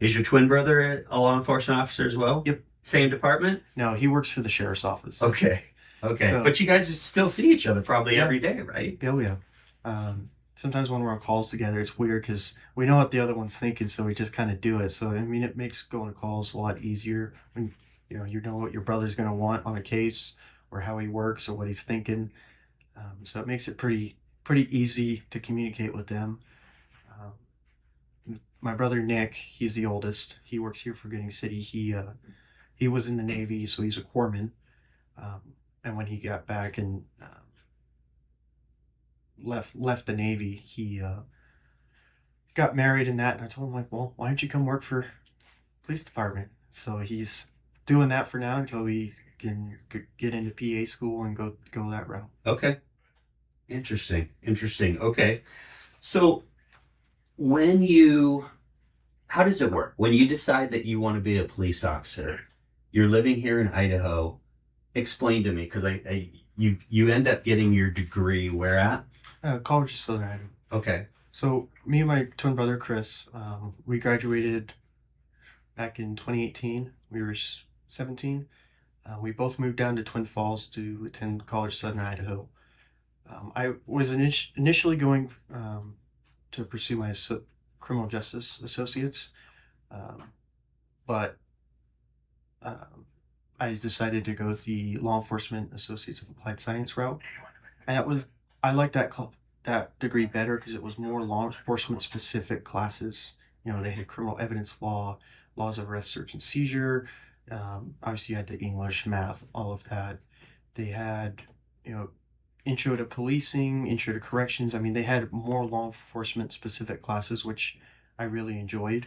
Is your twin brother a law enforcement officer as well? Yep. Same department? No, he works for the sheriff's office. Okay. Okay. So But you guys still see each other probably yeah, every day, right? oh yeah. Sometimes when we're on calls together, it's weird because we know what the other one's thinking, so we just kind of do it. So I mean, it makes going to calls a lot easier when you know what your brother's gonna want on a case or how he works or what he's thinking. So it makes it pretty easy to communicate with them. My brother Nick, he's the oldest. He works here for Gooding City. He was in the Navy, so he's a corpsman. And when he got back and left the Navy, he got married and that. And I told him like, well, why don't you come work for police department? So he's doing that for now until we can get into PA school and go that route. Okay. Interesting. Interesting. Okay. So when you, how does it work? When you decide that you want to be a police officer, you're living here in Idaho. Explain to me, because you end up getting your degree where at? College of Southern Idaho. Okay. So me and my twin brother Chris, we graduated back in 2018. We were 17. We both moved down to Twin Falls to attend College of Southern Idaho. I was initially going to pursue my criminal justice associates, but I decided to go the law enforcement associates of applied science route, and I liked that degree better because it was more law enforcement specific classes. You know, they had criminal evidence law, laws of arrest, search, and seizure. Obviously, you had the English, math, all of that. They had, you know, intro to policing, intro to corrections. I mean, they had more law enforcement specific classes, which I really enjoyed.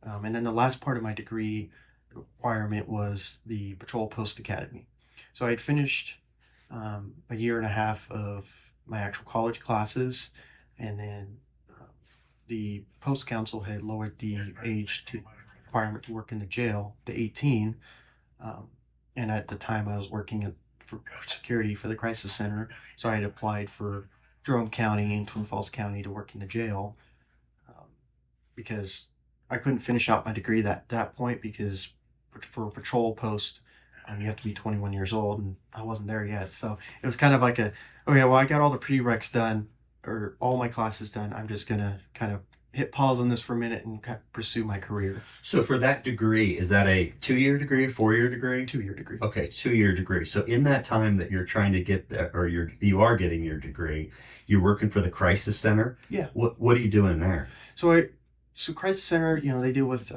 And then the last part of my degree requirement was the Patrol Post Academy. So I had finished a year and a half of my actual college classes, and then the Post Council had lowered the age to requirement to work in the jail to 18. And at the time, I was working for security for the crisis center, so I had applied for Jerome County and Twin Falls County to work in the jail, because I couldn't finish out my degree that point because for a patrol post, you have to be 21 years old, and I wasn't there yet. So it was kind of like okay, well, I got all the prereqs done, or all my classes done. I'm just gonna kind of hit pause on this for a minute and pursue my career. So for that degree, is that a 2-year degree, 4-year degree? 2-year degree. Okay, 2-year degree. So in that time that you're trying to get that, or you are getting your degree, you're working for the crisis center. Yeah. What are you doing there? So crisis center, you know, they deal with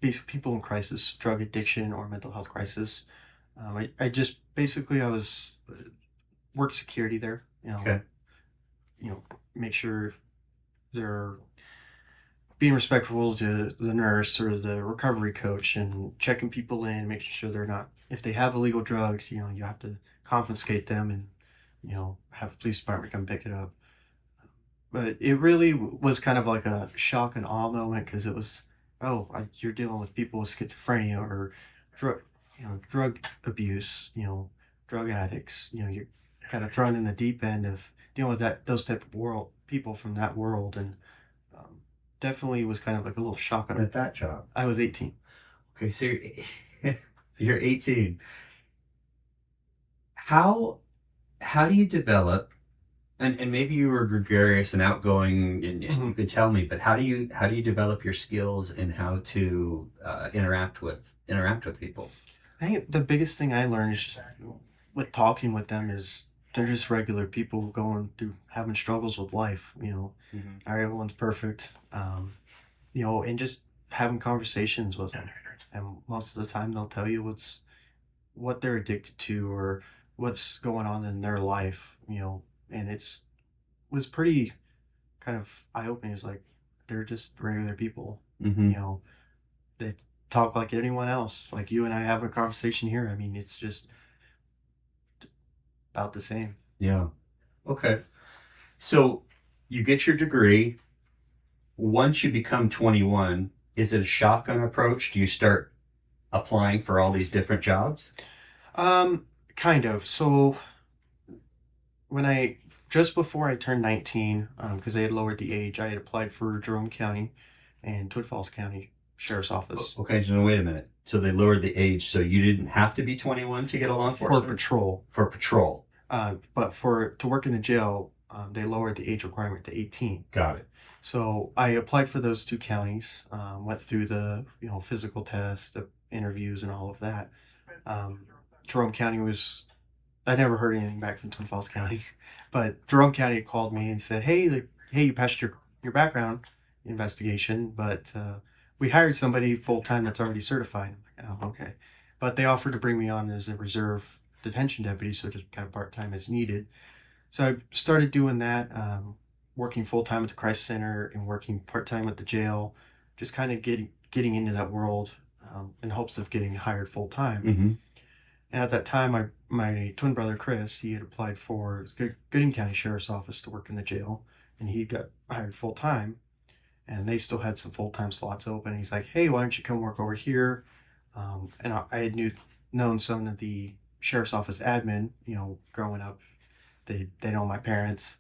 people in crisis, drug addiction or mental health crisis. I just basically I was work security there. You know, Okay. you know, make sure they're being respectful to the nurse or the recovery coach and checking people in, making sure they're not, if they have illegal drugs, you know, you have to confiscate them and, you know, have the police department come pick it up. But it really was kind of like a shock and awe moment because it was, oh, you're dealing with people with schizophrenia or drug abuse, you know, drug addicts. You know, you're kind of thrown in the deep end of dealing with those type of people from that world, and definitely was kind of like a little shock on At that job. I was 18. Okay, so you're 18. How do you develop, and maybe you were gregarious and outgoing and you could tell me, but how do you develop your skills in how to interact with people? I think the biggest thing I learned is just with talking with them is they're just regular people going through having struggles with life. You know, not everyone's perfect. You know, and just having conversations with them, and most of the time they'll tell you what they're addicted to or what's going on in their life. You know, and was pretty kind of eye opening. It's like they're just regular people. Mm-hmm. You know, they talk like anyone else. Like you and I have a conversation here. I mean, it's just about the same. Yeah. Okay. So you get your degree. Once you become 21, is it a shotgun approach? Do you start applying for all these different jobs? Kind of. So just before I turned 19, because they had lowered the age, I had applied for Jerome County, and Twin Falls County Sheriff's Office Okay, so wait a minute. So they lowered the age, so you didn't have to be 21 to get a law for enforcement? patrol. For patrol. But to work in the jail, they lowered the age requirement to 18. Got it. So I applied for those 2 counties, went through the physical test, the interviews, and all of that. Jerome County was, I never heard anything back from Twin Falls County, but Jerome County called me and said, hey, you passed your background investigation, but we hired somebody full time that's already certified. I'm like, oh, okay. But they offered to bring me on as a reserve detention deputy, so just kind of part time as needed. So I started doing that, working full time at the crisis center and working part time at the jail, just kind of getting into that world in hopes of getting hired full time. Mm-hmm. And at that time, my twin brother Chris, he had applied for Gooding County Sheriff's Office to work in the jail, and he got hired full time. And they still had some full time slots open. He's like, "Hey, why don't you come work over here?" And I had known some of the sheriff's office admin, growing up. They know my parents.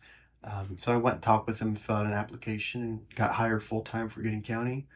So I went and talked with them, filled out an application, and got hired full time for Gooding County.